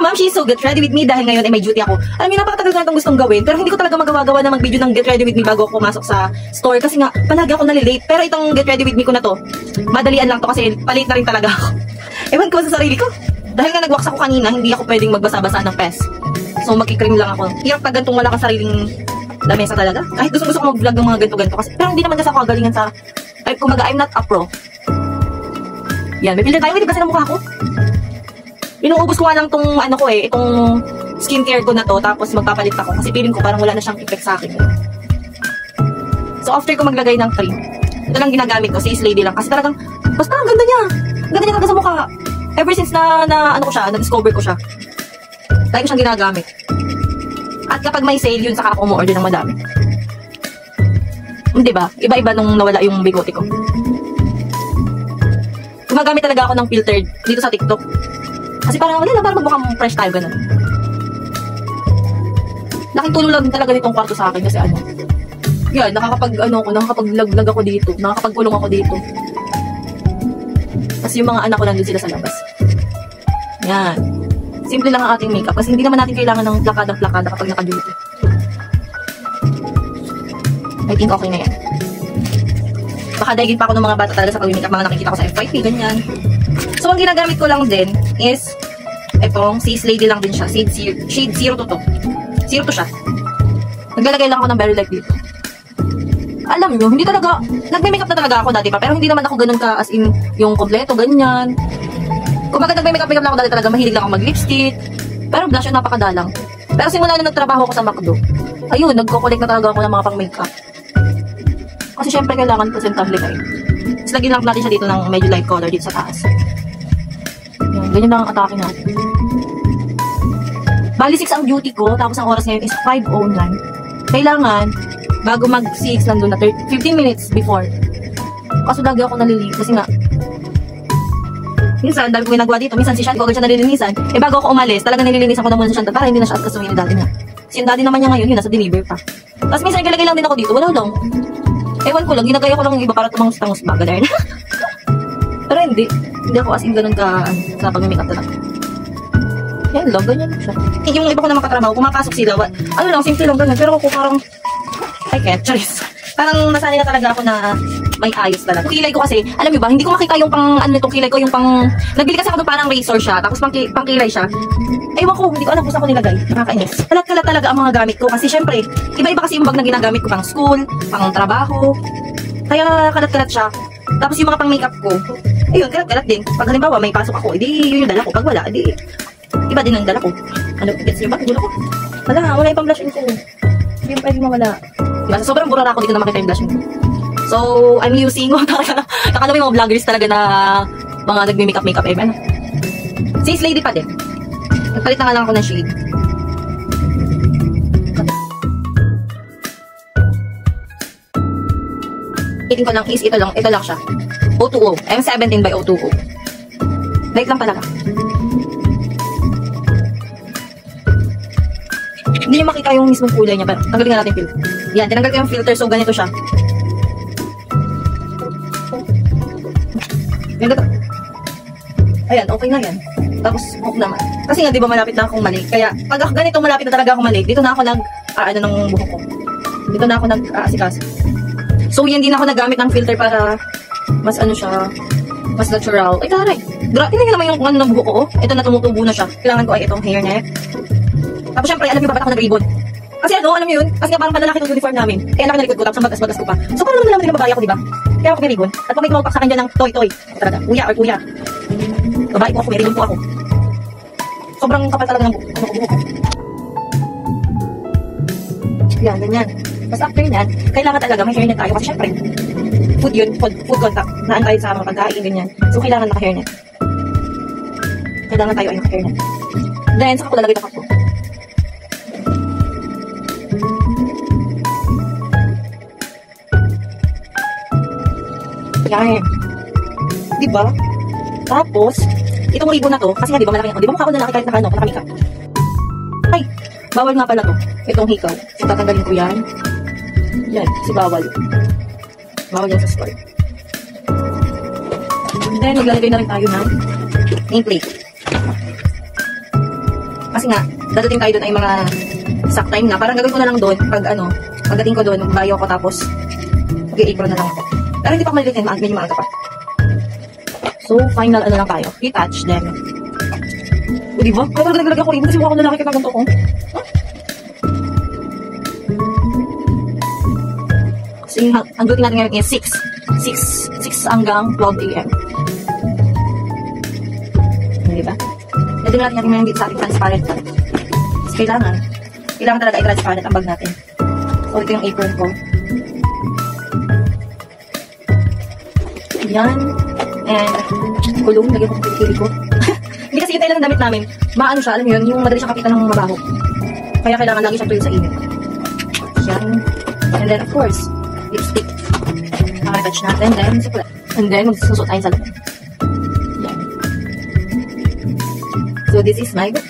ma'am, she's so get ready with me dahil ngayon ay may duty ako. Alam niyo, napakatagal ko na itong gustong gawin, pero hindi ko talaga magawa-gawa na mag-video ng get ready with me bago ako pumasok sa store kasi nga, palagi ako nalilate. Pero itong get ready with me ko na to, madalian lang to kasi palate na rin talaga ako. Ewan ko sa sarili ko. Dahil nga nag-wax ako kanina, hindi ako pwedeng magbasa-basa ng pes. So, magkikream lang ako. Hirap na gantong wala kang sariling lamesa talaga. Kahit gusto ko mag-vlog ng mga ganto-ganto kasi, pero hindi naman kasi ako kagalingan sa type ko I'm not a pro. Yan, may filter tayo. Hindi kasi ng mukha ko. Inuubos ko nga lang itong ano ko itong skincare ko na to, tapos magpapalit ako kasi feeling ko parang wala na siyang effect sa akin. So after ko maglagay ng cream, ito lang ginagamit ko, Sis Lady lang kasi talagang basta ang ganda niya. Ang ganda niya talaga sa mukha. Ever since na ano ko siya, na-discover ko siya. Lagi ko siyang ginagamit. At kapag may sale yun, saka ako mo-order ng madami. Diba? Iba-iba nung nawala yung bigote ko. Gumagamit talaga ako ng filtered dito sa TikTok. Kasi parang wala lang, parang magmukhang fresh tayo, ganun. Laking tulong lang talaga nitong kwarto sa akin kasi ano. Yan, nakakapag-lag ako dito. Nakakapagkulong ako dito. Kasi yung mga anak ko nandun sila sa labas. Yan. Simple lang ang ating makeup kasi hindi naman natin kailangan ng plakadang-plakada kapag naka-duty. I think okay na yan. Baka daigin pa ako ng mga bata talaga sa pag-makeup, mga nakikita ko sa FYP, ganyan. So, ang ginagamit ko lang din is itong Sis Lady lang din siya. Shade 0 to. 0 to siya. Naglalagay lang ako ng berry light dito. Alam nyo, hindi talaga, nagme-makeup na talaga ako dati pa, pero hindi naman ako ganun ka as in yung kompleto, ganyan. Kung bakit nagme-makeup lang ako dati talaga, mahilig lang ako mag-lipstick. Pero blush yun, napakadalang. Pero simula na nagtrabaho ako sa McDo, ayun, nagko-collect na talaga ako ng mga pang-makeup. Kasi syempre kailangan presentable kayo. Tapos lagyan lang natin siya dito ng medyo light color dito sa taas. Yan, ganyan lang ang atake natin. Bali 6 ang duty ko, tapos ang oras ngayon is 5:09. Kailangan, bago mag-6, nandun na 15 minutes before. Kaso lagi ako nalilito kasi nga, minsan, dahil ko ginagawa dito, minsan si Shad, agad siya nalilinisan. Bago ako umalis, talaga nililinisan ko na muna si Shad para hindi na siya kasuhin yung daddy niya. Kasi yung daddy naman niya ngayon, yun, nasa deliver pa. Tapos minsan, ikalagay lang din ako dito, wala lang. Ewan ko lang, ginagaya ko lang yung iba para tumangus-tangus ba, ganun. Pero hindi ako as in ganun ka sa pag-makeup talaga. Yan lang, ganyan siya. Yung iba ko na makatrabaho, pumapasok sila, ano lang, simple lang ganun. Pero ako parang, I can't, charis. Parang nasanay na talaga ako na may ayos talaga. Kilay ko kasi, alam niyo ba, hindi ko makita yung pang, ano itong kilay ko, yung pang, nagbili kasi ako ng parang razor siya, tapos pang kilay siya. Ewan ko, hindi ko alam kung saan ko nilagay. Nakakainis. Kalat-kalat talaga ang mga gamit ko kasi syempre, iba-iba kasi yung bag na ginagamit ko pang school, pang trabaho. Kaya kalat-kalat siya. Tapos yung mga pang makeup ko, ayun, kalat-kalat din. Pag halimbawa may pasok ako, edi yun yung dala ko. Pag wala, edi iba din ang dala ko. Ano, gets niyo ba? Gulo ko. Wala yung pang blushing ko. Hindi yung pwedeng mawala. Diba? Sobrang burara ako dito na makita yung blushing ko. So, I'm using nakala yung mga vloggers talaga na mga nagme-makeup ano. Sis Lady pa din. Nagpalit na nga lang ako ng shade. Rating ko lang is ito lang siya. O2O. M17 by O2O. Light lang talaga. Hindi niyo makita yung mismong kulay niya, pero tanggalin nga natin yung filter. Yan, tinanggal ko yung filter, so ganito siya. Ganito. Ayan, okay na yan. Tapos, okay naman. Kasi nga, di ba malapit na akong malik. Kaya, pag ganito malapit na talaga akong malik, dito na ako ano ng buhok ko. Dito na ako nag-aasikaso. So, hindi na ako nagamit ng filter para mas ano siya, mas natural. Ay, taray. Tingnan naman yung ano ng buhok ko. Ito na tumutubo na siya. Kailangan ko ay itong hairnet. Tapos syempre, alam niyo ba ba't ako nag-ribbon? Kasi ano, alam niyo yun? Kasi nga parang panlalaki itong uniform namin. Kaya laki na likod ko, tapos ang bagas-bagas ko pa. So parang naman din ang babae ako, diba? Kaya ako may ribbon. At pag may tumawag pa sa akin dyan ng toy-toy, talaga, kuya or kuya. Babae po ako, may ribbon po ako. Sobrang kapal talaga ng buhok ko. Yan, ganyan. Tapos after yan, kailangan talaga may hairnet tayo. Kasi syempre, food yun, food contact. Naan tayo sa mga pagkain, ganyan. So kailangan naka-hairnet. Kailangan tayo ay naka-hairnet. Then, saka ko lalagay na ko. Yan. Diba? Tapos, itong ribbon na to, kasi nga diba malaki ako. Diba mukha ko na laki kahit naka-makeup. Ay, bawal nga pala to. Itong hikaw. So, tatanggalin ko yan. Yan, si bawal. Bawal yan sa store. And then, maglalagay na rin tayo ng nameplate. Kasi nga, dadating tayo doon ay mga exact time na. Parang gagawin ko na lang doon, pagdating ko doon, bayo ko tapos mag-i-apron na lang ako. Pero hindi pa ako malilit yan, medyo maaga pa. So, final ano lang tayo. Retouch, then. O, diba? Kaya talaga naglalagay ako rin kasi mukha akong lalaki kaya ganito ko. Huh? So, ang duty natin ngayon is 6 hanggang 12 a.m. Diba? Pwede natin natin ngayon dito sa ating transparent. Kasi kailangan talaga ay transparent ang bag natin. So, ito yung apron ko. Yan. And, kulong. Lagyan ko ng kilikili ko. Hindi kasi yung tayo ng damit namin. Maano siya, alam mo yun, yung madali siyang kapitan ng mabaho. Kaya kailangan lagi siyang tuyo sa init. Yan. And then, of course, lipstick. Touch natin. Then, sipula. And then, magsusuot tayo sa loob. Yan. So, this is my book.